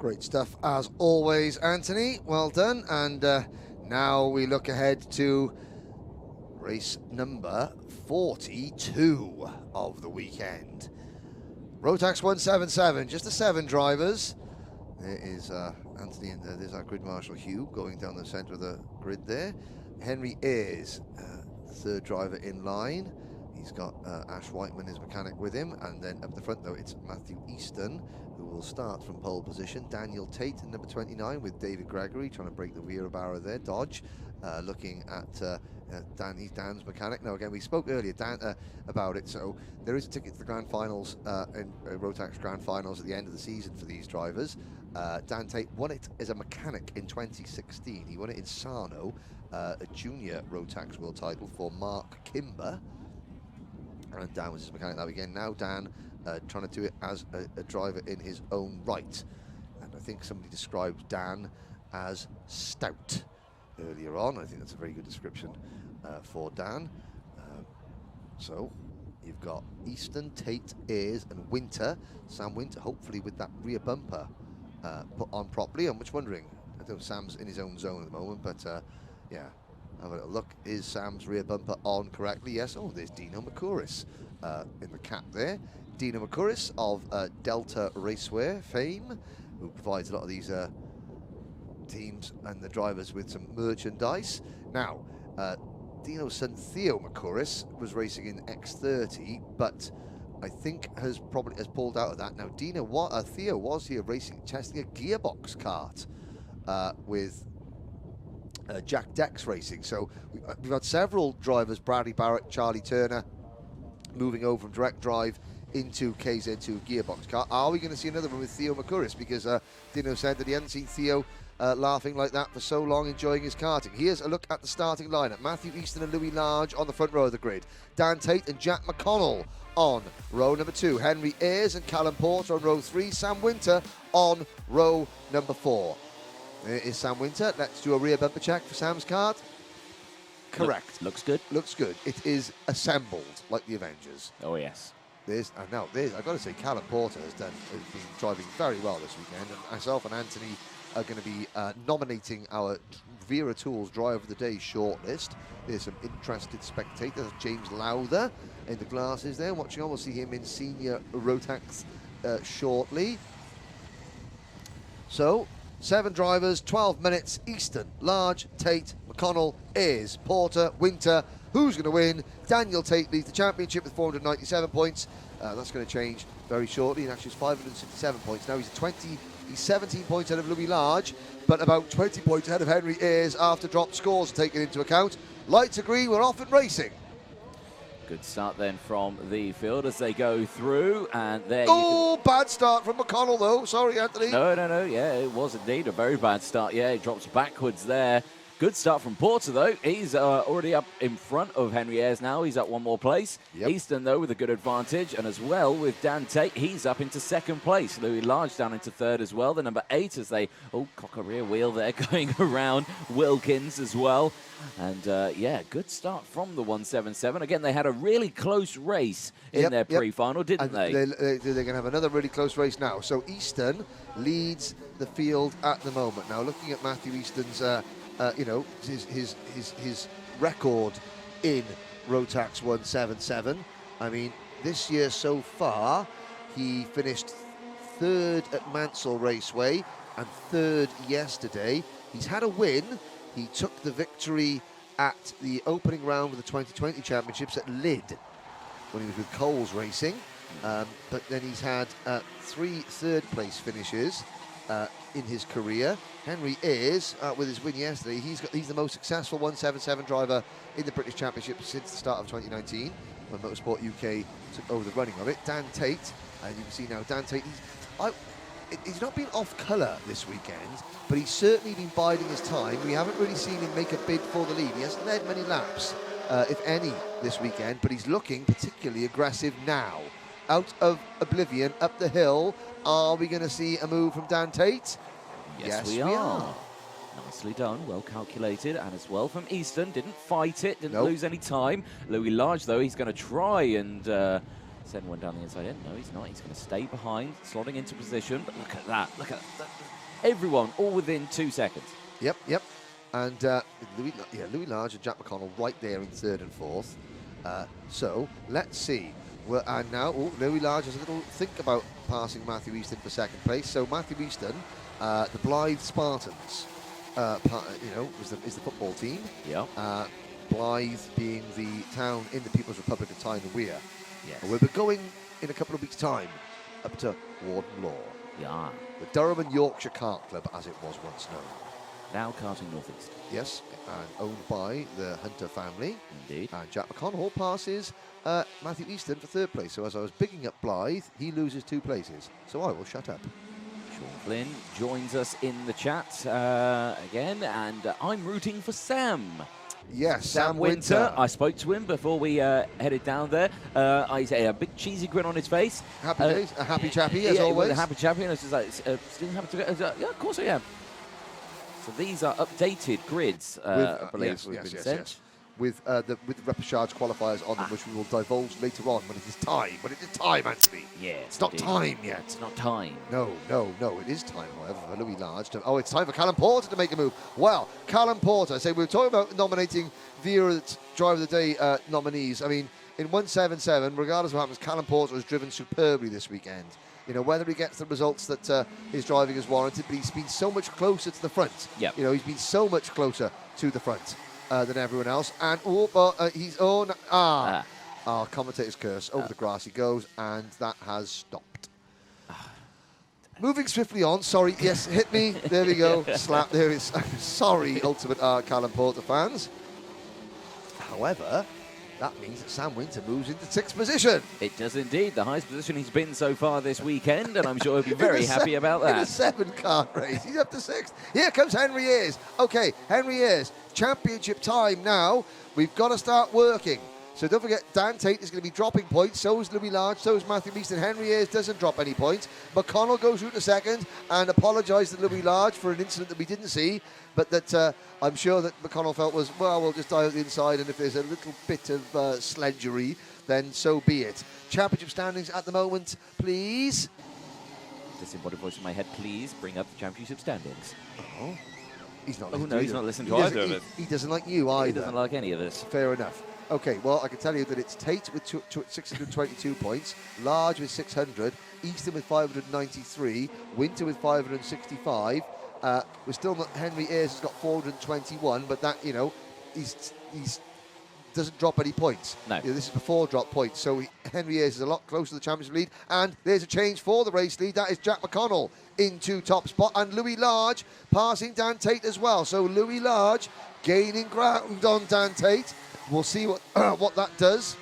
Great stuff as always, Anthony. Well done. And now we look ahead to race number 42 of the weekend. Rotax 177, just the 7 drivers. There is Anthony, and there's our grid marshal Hugh going down the centre of the grid there. Henry Ayers, third driver in line. He's got Ash Whiteman, his mechanic, with him. And then up the front, though, it's Matthew Easton, who will start from pole position. Daniel Tate in number 29 with David Gregory, trying to break the Wera barrier there. Dodge, looking at he's Dan's mechanic. Now, again, we spoke earlier about it, so there is a ticket to the Grand Finals, in Rotax Grand Finals at the end of the season for these drivers. Dan Tate won it as a mechanic in 2016. He won it in Sarno, a junior Rotax world title for Mark Kimber. And Dan was his mechanic that weekend. Now Dan trying to do it as a driver in his own right. And I think somebody described Dan as stout earlier on. I think that's a very good description for Dan. So you've got Easton, Tate, Ayers and Winter. Sam Winter, hopefully with that rear bumper put on properly. I'm just wondering, I don't know if Sam's in his own zone at the moment, but yeah. Have a little look. Is Sam's rear bumper on correctly? Yes. Oh, there's Dino Makuris in the cap there. Dino Makuris of Delta Racewear fame, who provides a lot of these teams and the drivers with some merchandise. Now, Dino's son Theo Makuris was racing in X30, but I think has pulled out of that. Now, Theo was here testing a gearbox kart with Jack Dex Racing. So we've had several drivers, Bradley Barrett, Charlie Turner, moving over from direct drive into KZ2 gearbox car. Are we going to see another one with Theo Makuris? Because Dino said that he hadn't seen Theo laughing like that for so long, enjoying his karting. Here's a look at the starting lineup. Matthew Easton and Louis Large on the front row of the grid. Dan Tate and Jack McConnell on row number 2. Henry Ayers and Callum Porter on row 3. Sam Winter on row number 4. There is Sam Winter. Let's do a rear bumper check for Sam's kart. Correct. Looks good. Looks good. It is assembled like the Avengers. Oh, yes. I've got to say, Callum Porter has been driving very well this weekend. And myself and Anthony are going to be nominating our Wera Tools Driver of the Day shortlist. There's some interested spectators. James Lowther in the glasses there watching on. We'll see him in senior Rotax shortly. So, 7 drivers, 12 minutes. Easton, Large, Tate, McConnell, Ayers, Porter, Winter. Who's going to win? Daniel Tate leads the championship with 497 points. That's going to change very shortly. And actually, it's 567 points. Now he's 17 points ahead of Louis Large, but about 20 points ahead of Henry Ayers after drop scores are taken into account. Lights agree, we're off and racing. Good start then from the field as they go through, and there. Bad start from McConnell though. Sorry, Anthony. No. Yeah, it was indeed a very bad start. Yeah, he drops backwards there. Good start from Porter though. He's already up in front of Henry Ayers now. He's up one more place. Yep. Easton though with a good advantage, and as well with Dan Tate, he's up into 2nd place. Louis Large down into 3rd as well. The number 8 as they cock a rear wheel there going around Wilkins as well. And yeah, good start from the 177. Again, they had a really close race in their pre-final, didn't they? They're going to have another really close race now. So Easton leads the field at the moment. Now, looking at Matthew Easton's, his record in Rotax 177. I mean, this year so far, he finished 3rd at Mansell Raceway and 3rd yesterday. He's had a win. He took the victory at the opening round of the 2020 Championships at Lydd when he was with Coles Racing. But then he's had 3 third-place finishes in his career. Henry Ayers, with his win yesterday, he's the most successful 177 driver in the British Championship since the start of 2019, when Motorsport UK took over the running of it. Dan Tate, and you can see now Dan Tate, he's not been off colour this weekend, but he's certainly been biding his time. We haven't really seen him make a bid for the lead. He hasn't led many laps, if any, this weekend, but he's looking particularly aggressive now. Out of oblivion, up the hill. Are we going to see a move from Dan Tate? Yes, we are. Nicely done, well calculated, and as well from Easton. Didn't fight it, didn't lose any time. Louis Large, though, he's going to try and Send one down the inside end. No, he's not. He's going to stay behind, slotting into position. But look at that. Look at that. Everyone all within 2 seconds. Yep. And Louis Large and Jack McConnell right there in third and fourth. So let's see. And now Louis Large has a little think about passing Matthew Easton for second place. So Matthew Easton, the Blythe Spartans, is the football team. Yeah. Blythe being the town in the People's Republic of Tyne and Weir. Yes. And we'll be going in a couple of weeks' time up to Warden Law. Yeah. The Durham and Yorkshire Kart Club, as it was once known. Now Karting Northeast. Yes, and owned by the Hunter family. Indeed. And Jack McConnell passes Matthew Easton for third place. So as I was bigging up Blythe, he loses 2 places. So I will shut up. Sean Flynn joins us in the chat again, and I'm rooting for Sam. Yes, Sam Winter. I spoke to him before we headed down there. I say a big cheesy grin on his face. Happy days, a happy chappy as yeah, always. A happy chappy, and it's just like, still happy to go. Yeah, of course I am. So these are updated grids, I believe, we've been sent. Yes. With the repechage qualifiers on them, which we will divulge later on when it is time. When it is time, Anthony. Yeah. It's not time yet. It's not time. No. It is time, however, for Louis Large to... Oh, it's time for Callum Porter to make a move. Well, Callum Porter. So we were talking about nominating Vera's Driver of the Day nominees. I mean, in 177, regardless of what happens, Callum Porter has driven superbly this weekend. You know, whether he gets the results that his driving has warranted, but he's been so much closer to the front. Yeah. You know, he's been so much closer to the front than everyone else. And commentator's curse. Over the grass he goes, and that has stopped. Moving swiftly on. Sorry, yes, hit me. There we go. Slap. There is. Sorry, Ultimate Callum Porter fans. However, that means that Sam Winter moves into 6th position. It does indeed. The highest position he's been so far this weekend, and I'm sure he'll be very happy about that. In a 7-car race, he's up to 6th. Here comes Henry Ayers. Okay, Henry Ayers, championship time now. We've got to start working. So don't forget, Dan Tate is going to be dropping points. So is Louis Large. So is Matthew Easton. Henry Ayers doesn't drop any points. McConnell goes through to 2nd and apologised to Louis Large for an incident that we didn't see, but that I'm sure that McConnell felt was, well, we'll just dive inside, and if there's a little bit of sledgery, then so be it. Championship standings at the moment, please. Disembodied voice in my head, please bring up the championship standings. Oh, he's not. He's not listening to either of it. He doesn't like you either. He doesn't like any of this. Fair enough. Okay, well, I can tell you that it's Tate with 622 points, Large with 600, Easton with 593, Winter with 565. We're still not. Henry Ayers has got 421, but that, you know, he's doesn't drop any points. No. You know, this is before drop points, so Henry Ayers is a lot closer to the championship lead. And there's a change for the race lead. That is Jack McConnell into top spot, and Louis Large passing Dan Tate as well. So Louis Large gaining ground on Dan Tate. We'll see what that does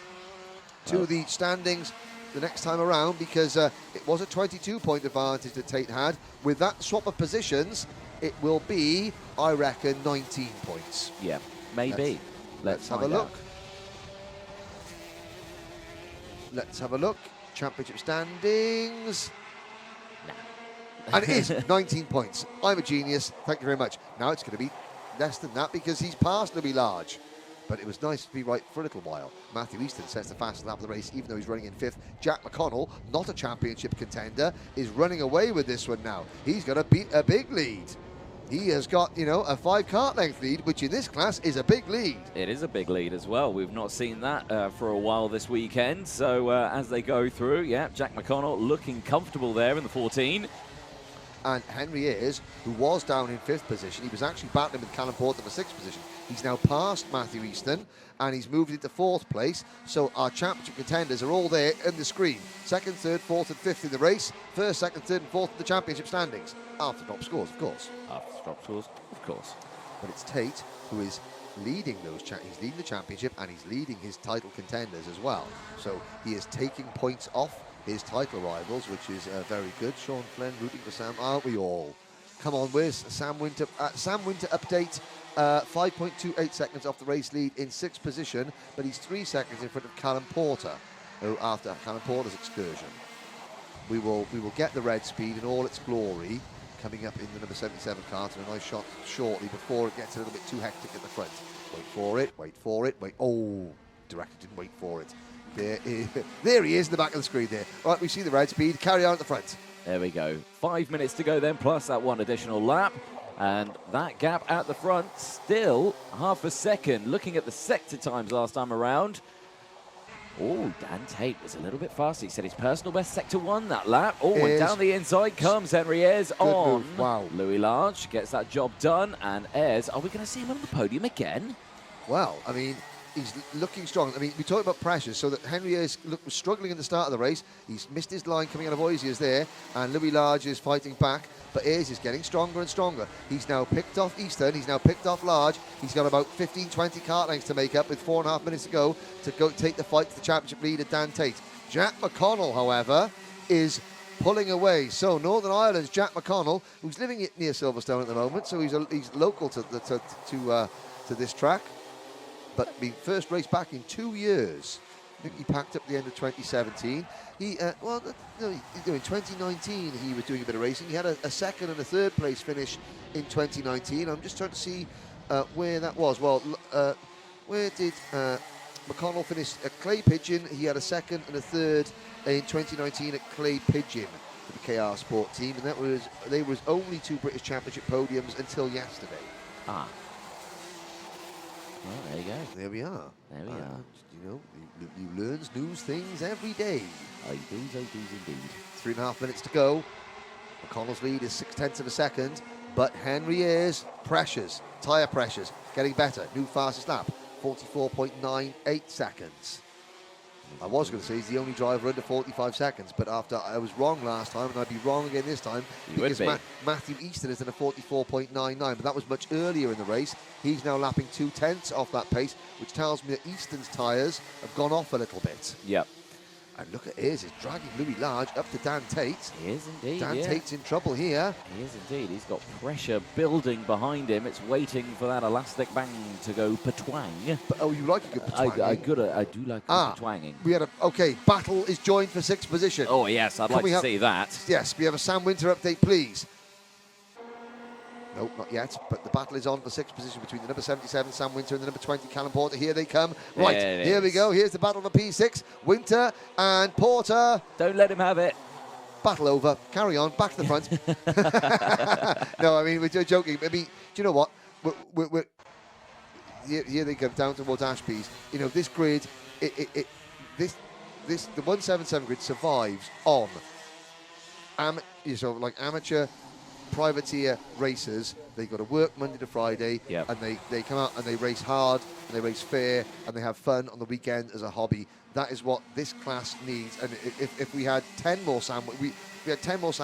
to the standings the next time around, because it was a 22-point advantage that Tate had. With that swap of positions, it will be, I reckon, 19 points. Yeah, maybe. Let's have a look. Let's have a look. Championship standings. And it is 19 points. I'm a genius. Thank you very much. Now it's going to be less than that because he's passed Louis Large. But it was nice to be right for a little while. Matthew Easton sets the fastest lap of the race, even though he's running in 5th. Jack McConnell, not a championship contender, is running away with this one now. He's got a big lead. He has got, you know, a 5-kart length lead, which in this class is a big lead. It is a big lead as well. We've not seen that for a while this weekend. So as they go through, yeah, Jack McConnell looking comfortable there in the 14. And Henry Ayers, who was down in 5th position, he was actually battling with Callum Porter for 6th position. He's now passed Matthew Easton, and he's moved into 4th place. So our championship contenders are all there on the screen. 2nd, 3rd, 4th and 5th in the race. 1st, 2nd, 3rd and 4th in the championship standings. After top scores, of course. After top scores, of course. But it's Tate who is leading those. He's leading the championship, and he's leading his title contenders as well. So he is taking points off his title rivals, which is very good. Sean Flynn rooting for Sam, aren't we all? Come on, where's Sam Winter? Sam Winter update, 5.28 seconds off the race lead in 6th position, but he's 3 seconds in front of Callum Porter, who after Callum Porter's excursion. We will get the red speed in all its glory coming up in the number 77 car, and a nice shot shortly before it gets a little bit too hectic at the front. Wait for it, wait for it, wait. Oh, director didn't wait for it. There he is in the back of the screen there. Right, we see the red speed. Carry on at the front. There we go. 5 minutes to go then, plus that one additional lap. And that gap at the front, still half a second. Looking at the sector times last time around. Oh, Dan Tate was a little bit faster. He said his personal best sector 1 that lap. Oh, and down the inside comes Henry Ayers on. Move. Wow. Louis Large gets that job done. And Ayers, are we going to see him on the podium again? Well, I mean, he's looking strong. I mean, we talk about pressures, so that Henry Ayers was struggling in the start of the race. He's missed his line coming out of Ayers there, and Louis Large is fighting back. But Ayers is getting stronger and stronger. He's now picked off Easton. He's now picked off Large. He's got about 15, 20 kart lengths to make up with 4.5 minutes to go take the fight to the championship leader, Dan Tate. Jack McConnell, however, is pulling away. So Northern Ireland's Jack McConnell, who's living near Silverstone at the moment, so he's local to this track. But being first race back in 2 years. I think he packed up at the end of 2017. In 2019 he was doing a bit of racing. He had a second and a third place finish in 2019. I'm just trying to see where that was. Well, where did McConnell finish? At Clay Pigeon, he had a second and a third in 2019 at Clay Pigeon for the KR Sport team, and they was only 2 British Championship podiums until yesterday. Ah. Well, there you go. There we are. There we are. You know, you learn new things every day. I do indeed. 3.5 minutes to go. McConnell's lead is 0.6 of a second, but Henry Ayers tyre pressures, getting better. New fastest lap, 44.98 seconds. I was going to say he's the only driver under 45 seconds, but after I was wrong last time, and I'd be wrong again this time, because Matthew Easton is in a 44.99, but that was much earlier in the race. He's now lapping 0.2 off that pace, which tells me that Easton's tyres have gone off a little bit. Yep. And look at Ayers, he's dragging Louis Large up to Dan Tate. He is indeed, Dan Tate's in trouble here. He is indeed. He's got pressure building behind him. It's waiting for that elastic bang to go patwang. But, oh, you like a good patwanging? I do like patwanging. We had Battle is joined for 6th position. Oh, yes, I'd like to see that. Yes, we have a Sam Winter update, please. Nope, not yet, but the battle is on for 6th position between the number 77, Sam Winter, and the number 20, Callum Porter. Here they come. Right, here we go. Here's the battle for P6. Winter and Porter. Don't let him have it. Battle over. Carry on. Back to the front. No, I mean, we're joking. I mean, do you know what? We're here they go down towards Ashby's. You know, this grid, the 177 grid survives on amateur privateer racers. They got to work Monday to Friday, and they come out and they race hard and they race fair and they have fun on the weekend as a hobby. That is what this class needs. And if we had 10 more Sam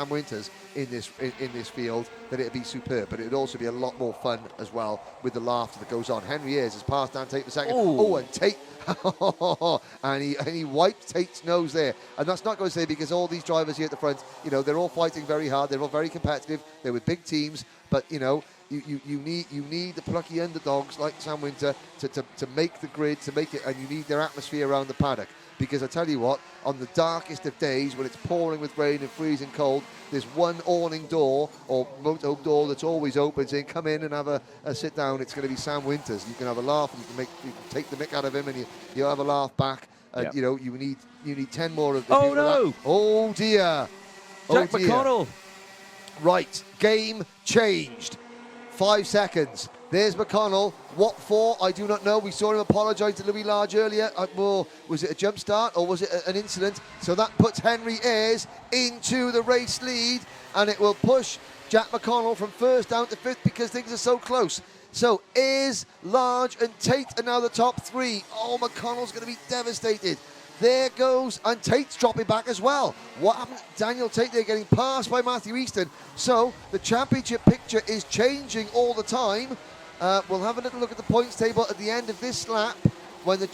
Winters in this field, then it'd be superb. But it'd also be a lot more fun as well with the laughter that goes on. Henry Ayers has passed Dan Tate for second. Oh, and Tate, and he wiped Tate's nose there. And that's not going to say, because all these drivers here at the front, you know, they're all fighting very hard. They're all very competitive. They're with big teams, but you know, you need the plucky underdogs like Sam Winter to make the grid, to make it, and you need their atmosphere around the paddock. Because I tell you what, on the darkest of days when it's pouring with rain and freezing cold, there's one awning door or motorhome door that's always open saying, come in and have a sit down. It's going to be Sam Winters. You can have a laugh, and you can take the mick out of him, and you'll have a laugh back. And you know, you need 10 more of the people. No! Oh dear. Jack McConnell. Right, game changed. 5 seconds. There's McConnell. What for? I do not know. We saw him apologise to Louis Large earlier. Was it a jump start or was it an incident? So that puts Henry Ayers into the race lead, and it will push Jack McConnell from first down to 5th because things are so close. So Ayers, Large and Tate are now the top 3. Oh, McConnell's going to be devastated. There goes, and Tate's dropping back as well. What happened? Daniel Tate, they're getting passed by Matthew Easton. So the championship picture is changing all the time. We'll have a little look at the points table at the end of this lap when the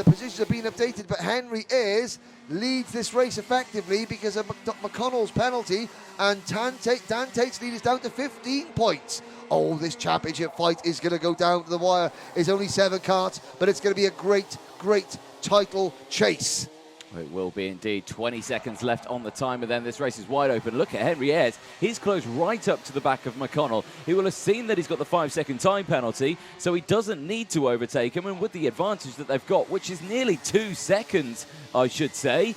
positions are being updated. But Henry Ayers leads this race effectively because of McConnell's penalty, and Dan Tate's lead is down to 15 points. Oh, this championship fight is going to go down to the wire. It's only 7 karts, but it's going to be a great title chase. It will be indeed. 20 seconds left on the timer then. This race is wide open. Look at Henry Ayers. He's close right up to the back of McConnell. He will have seen that he's got the 5-second time penalty, so he doesn't need to overtake him. And with the advantage that they've got, which is nearly 2 seconds, I should say,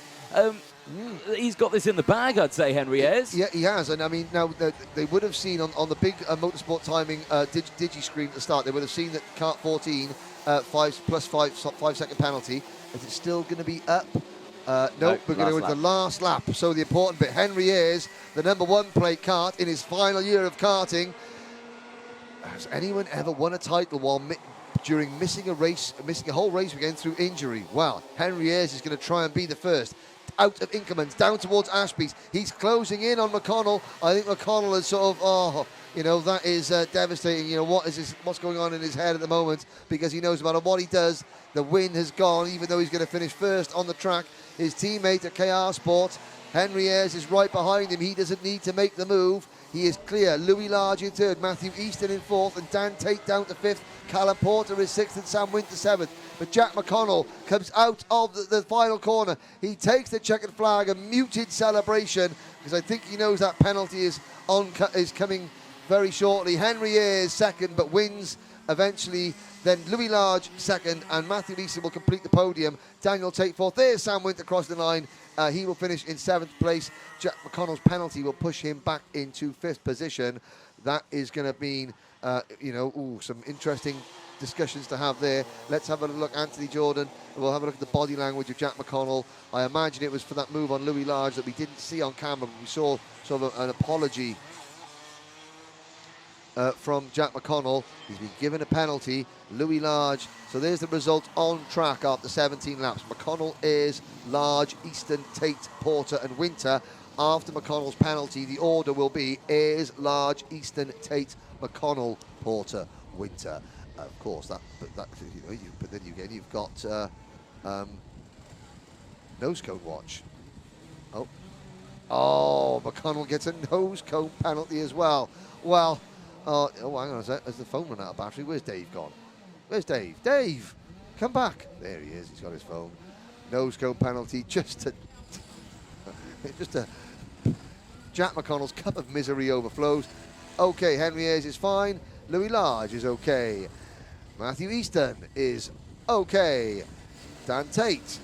he's got this in the bag, I'd say, Henry Ayers. Yeah, he has. And I mean, now they would have seen on the big motorsport timing digi screen at the start, they would have seen that Kart 14 5-second penalty. Is it still going to be up? Nope, we're going to go into the last lap. So the important bit, Henry Ayers, the #1 plate kart in his final year of karting. Has anyone ever won a title while during missing a whole race weekend through injury? Well, Henry Ayers is going to try and be the first. Out of Inkermans, down towards Ashby's. He's closing in on McConnell. I think McConnell is sort of, that is devastating. What's going on in his head at the moment, because he knows no matter what he does, the win has gone, even though he's going to finish first on the track. His teammate at KR Sport, Henry Ayers, is right behind him. He doesn't need to make the move. He is clear. Louis Large in third, Matthew Easton in fourth, and Dan Tate down to fifth. Callum Porter is sixth, and Sam Winter seventh. But Jack McConnell comes out of the final corner. He takes the checkered flag, a muted celebration, because I think he knows that penalty is coming very shortly. Henry Ayers second, but wins eventually. Then Louis Large second, and Matthew Easton will complete the podium. Daniel Tate fourth. There's Sam Winter across the line. He will finish in 7th place. Jack McConnell's penalty will push him back into 5th position. That is going to mean, some interesting discussions to have there. Let's have a look, Anthony Jordan. We'll have a look at the body language of Jack McConnell. I imagine it was for that move on Louis Large that we didn't see on camera, but we saw sort of an apology from Jack McConnell. He's been given a penalty. Louis Large. So there's the result on track after 17 laps. McConnell, Ayers, Large, Easton, Tate, Porter and Winter. After McConnell's penalty, the order will be Ayers, Large, Easton, Tate, McConnell, Porter, Winter. Of course, but then you've got nose cone watch. Oh, McConnell gets a nose cone penalty as well. Well, hang on a sec. Has the phone run out of battery? Where's Dave gone? Where's Dave? Dave, come back. There he is. He's got his phone. Nose cone penalty. Just a Jack McConnell's cup of misery overflows. Okay, Henry Ayers is fine. Louis Large is okay. Matthew Easton is okay. Dan Tate,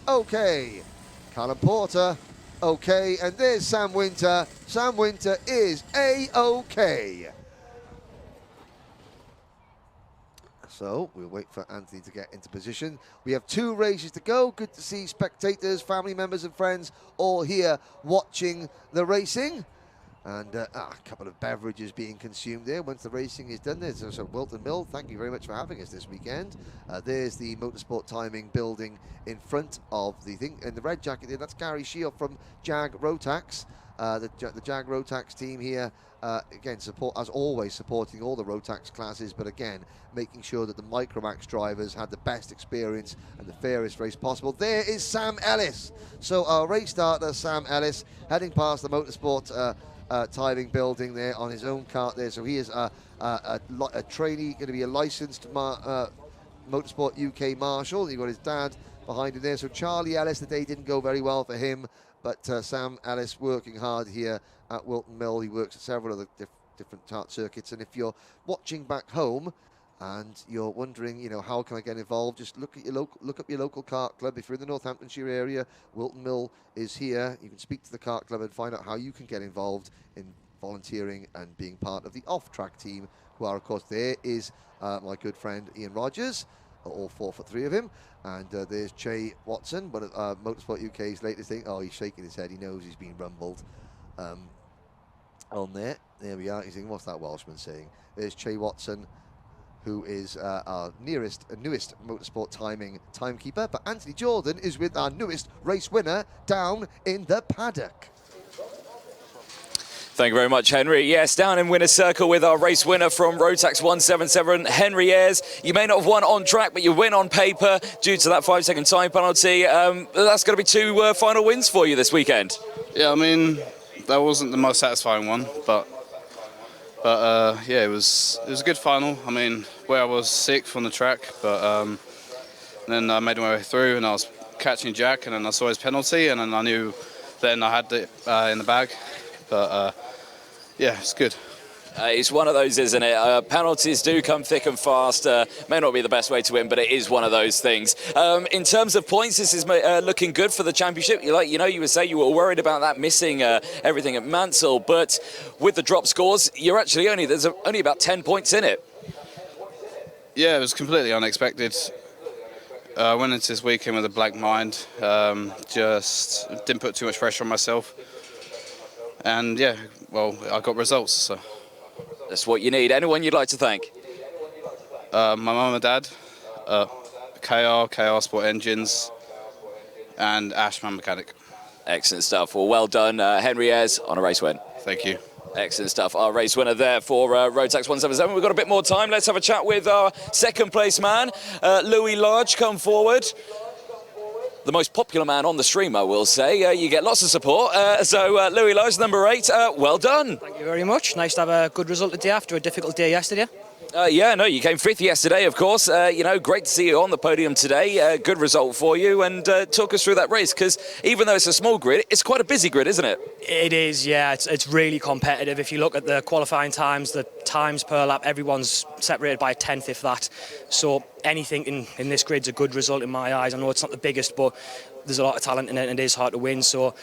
okay. Callum Porter, okay. And there's Sam Winter. Sam Winter is A-okay. So we'll wait for Anthony to get into position. We have 2 races to go. Good to see spectators, family members and friends all here watching the racing. And a couple of beverages being consumed there once the racing is done. There's also Whilton Mill. Thank you very much for having us this weekend. There's the Motorsport Timing building in front of the thing. And the red jacket there, that's Gary Shield from Jag Rotax. The Jag Rotax team here, again, as always, supporting all the Rotax classes, but again, making sure that the Micromax drivers had the best experience and the fairest race possible. There is Sam Ellis. So our race starter, Sam Ellis, heading past the Motorsport Timing building there on his own kart there. So he is a trainee, going to be a licensed Motorsport UK marshal. You've got his dad behind him there. So Charlie Ellis, the day didn't go very well for him, but Sam Ellis working hard here at Whilton Mill. He works at several other different kart circuits. And if you're watching back home and you're wondering, how can I get involved, just look up your local kart club. If you're in the Northamptonshire area, Whilton Mill is here. You can speak to the kart club and find out how you can get involved in volunteering and being part of the off-track team, who are, of course, there is my good friend Ian Rogers, all 4'3" of him, and there's Che Watson, but Motorsport UK's latest thing. Oh, he's shaking his head. He knows he's been rumbled on there. There we are. He's saying, what's that Welshman saying? There's Che Watson, who is our newest Motorsport Timing timekeeper. But Anthony Jordan is with our newest race winner down in the paddock. Thank you very much, Henry. Yes, down in winner's circle with our race winner from Rotax 177, Henry Ayers. You may not have won on track, but you win on paper due to that 5-second time penalty. That's going to be 2 final wins for you this weekend. Yeah, I mean, that wasn't the most satisfying one, but yeah, it was a good final. I mean, where I was 6th on the track, but then I made my way through and I was catching Jack, and then I saw his penalty, and then I knew then I had it in the bag. But yeah, it's good. It's one of those, isn't it? Penalties do come thick and fast. May not be the best way to win, but it is one of those things. In terms of points, this is looking good for the championship. You would say you were worried about that missing everything at Mansell, but with the drop scores, you're actually there's only about 10 points in it. Yeah, it was completely unexpected. I went into this weekend with a blank mind. Just didn't put too much pressure on myself. And yeah, well, I got results, so. That's what you need. Anyone you'd like to thank? My mum and dad, KR Sport Engines, and Ash, my mechanic. Excellent stuff. Well done, Henry Ayers, on a race win. Thank you. Excellent stuff. Our race winner there for Rotax 177. We've got a bit more time. Let's have a chat with our second place man, Louis Large. Come forward. The most popular man on the stream, I will say. You get lots of support. So Louis Large, number 8, well done. Thank you very much. Nice to have a good result today after a difficult day yesterday. Yeah, no, you came 5th yesterday, of course. Great to see you on the podium today. Good result for you. And talk us through that race, because even though it's a small grid, it's quite a busy grid, isn't it? It is, yeah. It's really competitive. If you look at the qualifying times, the times per lap, everyone's separated by a tenth, if that. So anything in this grid's a good result in my eyes. I know it's not the biggest, but there's a lot of talent in it and it is hard to win. So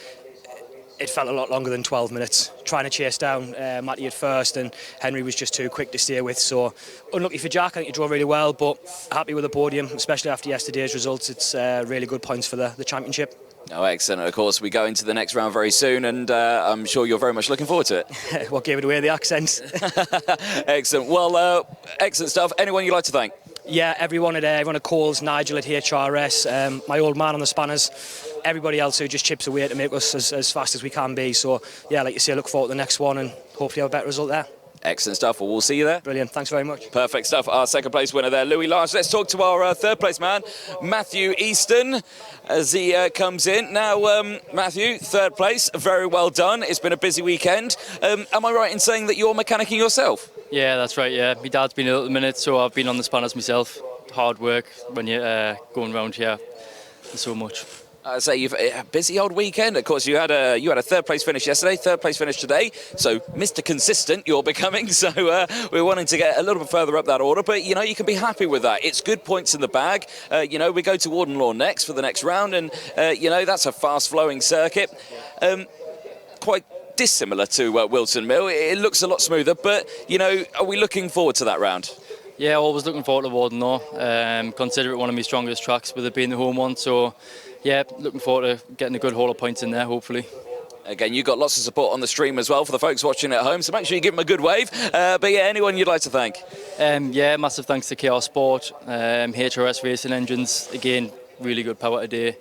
it felt a lot longer than 12 minutes trying to chase down Matty at first, and Henry was just too quick to steer with. So unlucky for Jack. I think he drove really well, but happy with the podium, especially after yesterday's results. It's really good points for the championship. Oh, excellent. Of course, we go into the next round very soon, and I'm sure you're very much looking forward to it. What gave it away, the accent? Excellent. Well, excellent stuff. Anyone you'd like to thank? Yeah, everyone at Coles, Nigel at HRS, my old man on the spanners, everybody else who just chips away to make us as fast as we can be. So, yeah, like you say, look forward to the next one and hopefully have a better result there. Excellent stuff. Well, we'll see you there. Brilliant. Thanks very much. Perfect stuff. Our second place winner there, Louis Large. Let's talk to our third place man, Matthew Easton, as he comes in. Now, Matthew, third place. Very well done. It's been a busy weekend. Am I right in saying that you're mechanicking yourself? Yeah, that's right, yeah. My dad's been ill at the minute, so I've been on the spanners myself. Hard work when you're going around here. There's so much. So you've a busy old weekend. Of course, you had a third place finish yesterday, third place finish today. So Mr. Consistent, you're becoming. So we're wanting to get a little bit further up that order. But you can be happy with that. It's good points in the bag. We go to Warden Law next for the next round, and that's a fast-flowing circuit. Quite dissimilar to Whilton Mill. It looks a lot smoother. But are we looking forward to that round? Yeah, always looking forward to Warden Law. Consider it one of my strongest tracks, with it being the home one. So. Yeah, looking forward to getting a good haul of points in there, hopefully. Again, you've got lots of support on the stream as well for the folks watching at home, so make sure you give them a good wave. But yeah, anyone you'd like to thank? Yeah, massive thanks to KR Sport, HRS Racing Engines. Again, really good power today.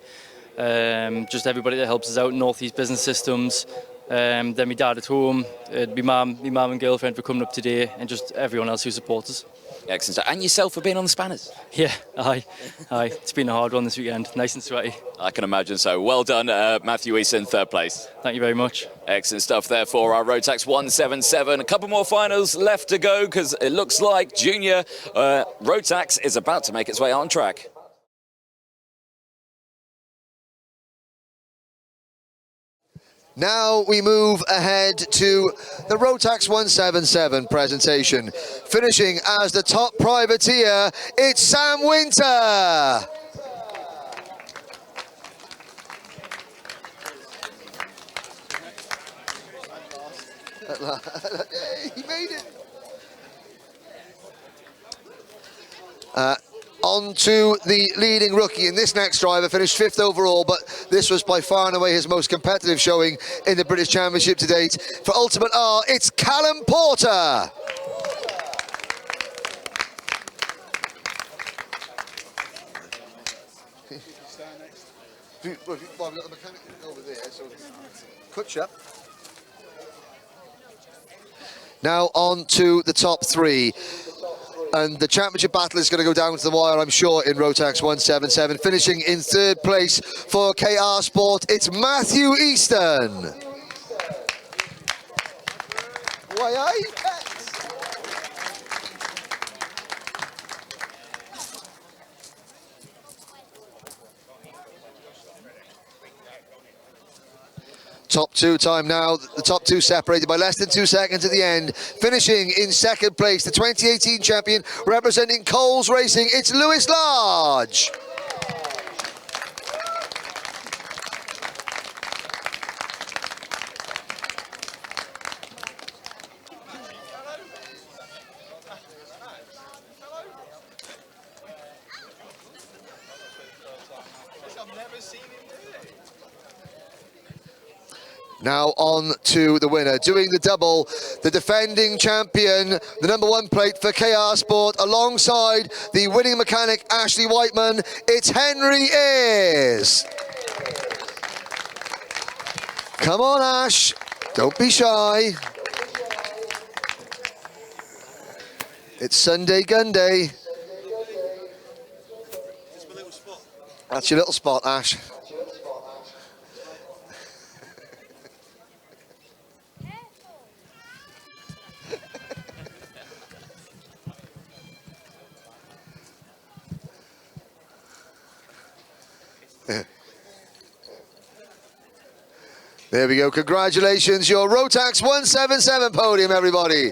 Just everybody that helps us out, North East Business Systems. Then my dad at home, my mum and girlfriend for coming up today, and just everyone else who supports us. Excellent. And yourself for being on the spanners. Yeah, aye. It's been a hard one this weekend. Nice and sweaty. I can imagine so. Well done, Matthew Easton, third place. Thank you very much. Excellent stuff there for our Rotax 177. A couple more finals left to go, because it looks like Junior Rotax is about to make its way on track. Now we move ahead to the Rotax 177 presentation. Finishing as the top privateer, it's Sam Winter. He made it. On to the leading rookie, and this next driver finished 5th overall, but this was by far and away his most competitive showing in the British Championship to date. For Ultimate R, it's Callum Porter. Well, we've got the mechanic over there, so Kutcher. Now on to the top 3. And the championship battle is going to go down to the wire, I'm sure, in Rotax 177. Finishing in 3rd place for KR Sport, it's Matthew Easton. Why are you cats? top two time now. The top two separated by less than 2 seconds at the end. Finishing in second place, the 2018 champion representing Coles Racing, it's Lewis Large. Now on to the winner, doing the double, the defending champion, the #1 plate for KR Sport, alongside the winning mechanic Ashley Whiteman, it's Henry Ayers. Come on, Ash, don't be shy. It's Sunday Gun Day. That's your little spot, Ash. There we go. Congratulations, your Rotax 177 podium, everybody.